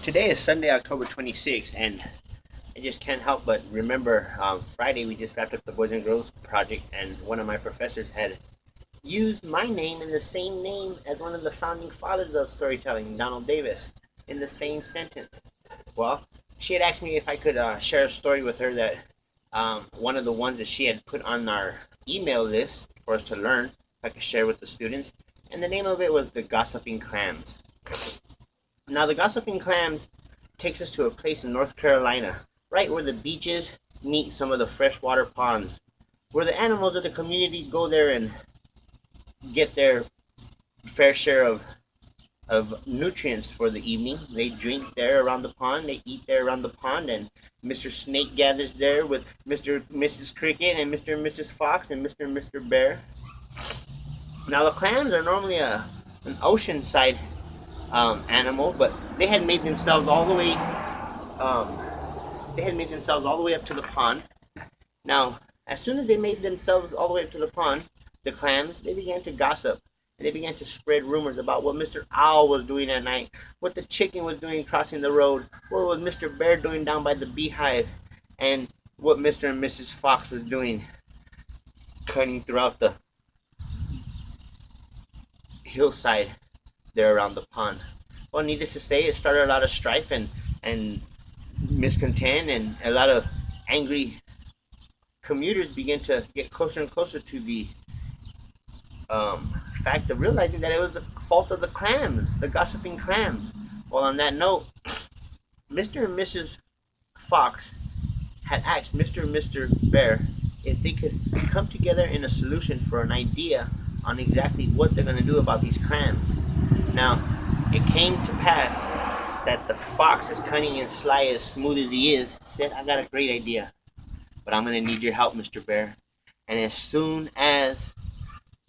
Today is Sunday, October 26th, and I just can't help but remember Friday we just wrapped up the Boys and Girls project, and one of my professors had used my name in the same name as one of the founding fathers of storytelling, Donald Davis, in the same sentence. Well, she had asked me if I could share a story with her that one of the ones that she had put on our email list for us to learn, if I could share with the students, and the name of it was The Gossiping Clams. Now, the Gossiping Clams takes us to a place in North Carolina, right where the beaches meet some of the freshwater ponds, where the animals of the community go there and get their fair share of nutrients for the evening. They drink there around the pond, they eat there around the pond, and Mr. Snake gathers there with Mr. and Mrs. Cricket and Mr. and Mrs. Fox and Mr. and Mr. Bear. Now, the clams are normally an ocean side animal, but they had made themselves all the way um, up to the pond. Now, as soon as they made themselves all the way up to the pond, the clams, they began to gossip. And they began to spread rumors about what Mr. Owl was doing at night, what the chicken was doing crossing the road, what was Mr. Bear doing down by the beehive, and what Mr. and Mrs. Fox was doing cutting throughout the hillside there around the pond. Well, needless to say, it started a lot of strife and miscontent, and a lot of angry commuters began to get closer and closer to the fact of realizing that it was the fault of the clams, the gossiping clams. Well, on that note, Mr. and Mrs. Fox had asked Mr. and Mr. Bear if they could come together in a solution for an idea on exactly what they're going to do about these clams. Now, it came to pass that the fox, as cunning and sly, as smooth as he is, said, "I got a great idea, but I'm going to need your help, Mr. Bear. And as soon as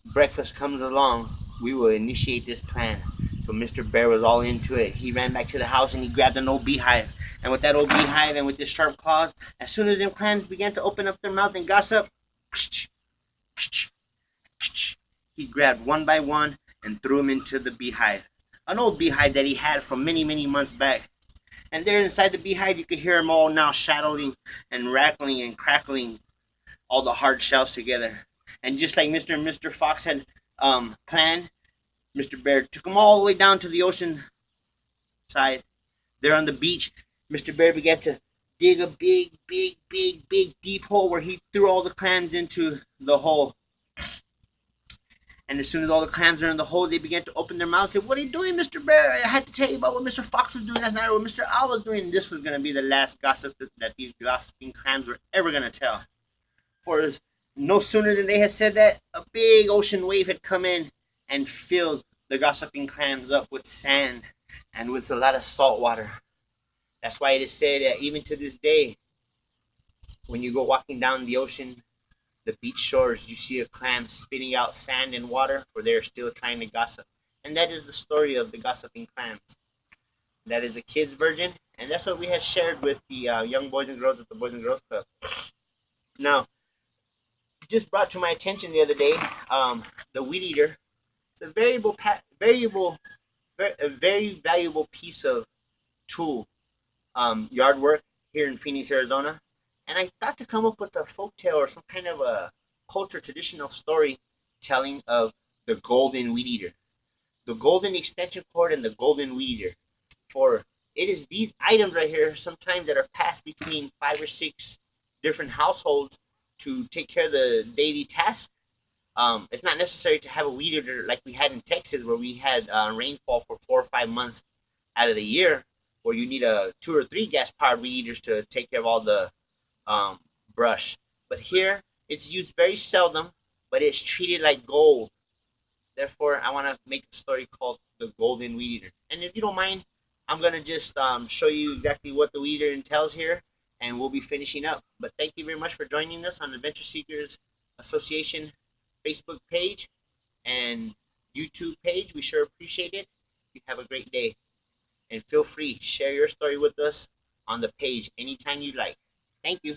breakfast comes along, we will initiate this plan." So Mr. Bear was all into it. He ran back to the house and he grabbed an old beehive. And with that old beehive and with his sharp claws, as soon as them clams began to open up their mouth and gossip, he grabbed one by one and threw them into the beehive. An old beehive that he had from many, many months back. And there inside the beehive, you could hear them all now shattling and rattling and crackling all the hard shells together. And just like Mr. and Mr. Fox had planned, Mr. Bear took them all the way down to the ocean side. There on the beach, Mr. Bear began to dig a big, big, big, big, deep hole where he threw all the clams into the hole. And as soon as all the clams are in the hole, they began to open their mouths and say, "What are you doing, Mr. Bear? I had to tell you about what Mr. Fox was doing last night, or what Mr. Owl was doing." And this was going to be the last gossip that these gossiping clams were ever going to tell. For no sooner than they had said that, a big ocean wave had come in and filled the gossiping clams up with sand and with a lot of salt water. That's why it is said that even to this day, when you go walking down the ocean, the beach shores, you see a clam spitting out sand and water, for they're still trying to gossip. And that is the story of the gossiping clams. That is a kid's version, and that's what we had shared with the young boys and girls at the Boys and Girls Club. Now, it just brought to my attention the other day, the weed eater. It's a very valuable piece of tool, yard work here in Phoenix, Arizona. And I thought to come up with a folktale or some kind of a culture traditional story telling of the golden weed eater, the golden extension cord, and the golden weed eater. For it is these items right here sometimes that are passed between 5 or 6 different households to take care of the daily tasks. It's not necessary to have a weed eater like we had in Texas, where we had rainfall for 4 or 5 months out of the year, where you need a 2 or 3 gas powered weed eaters to take care of all the brush. But here, it's used very seldom, but it's treated like gold. Therefore, I want to make a story called The Golden Weed Eater. And if you don't mind, I'm going to just show you exactly what the weed eater entails here, and we'll be finishing up. But thank you very much for joining us on Adventure Seekers Association Facebook page and YouTube page. We sure appreciate it. You have a great day. And feel free, share your story with us on the page anytime you like. Thank you.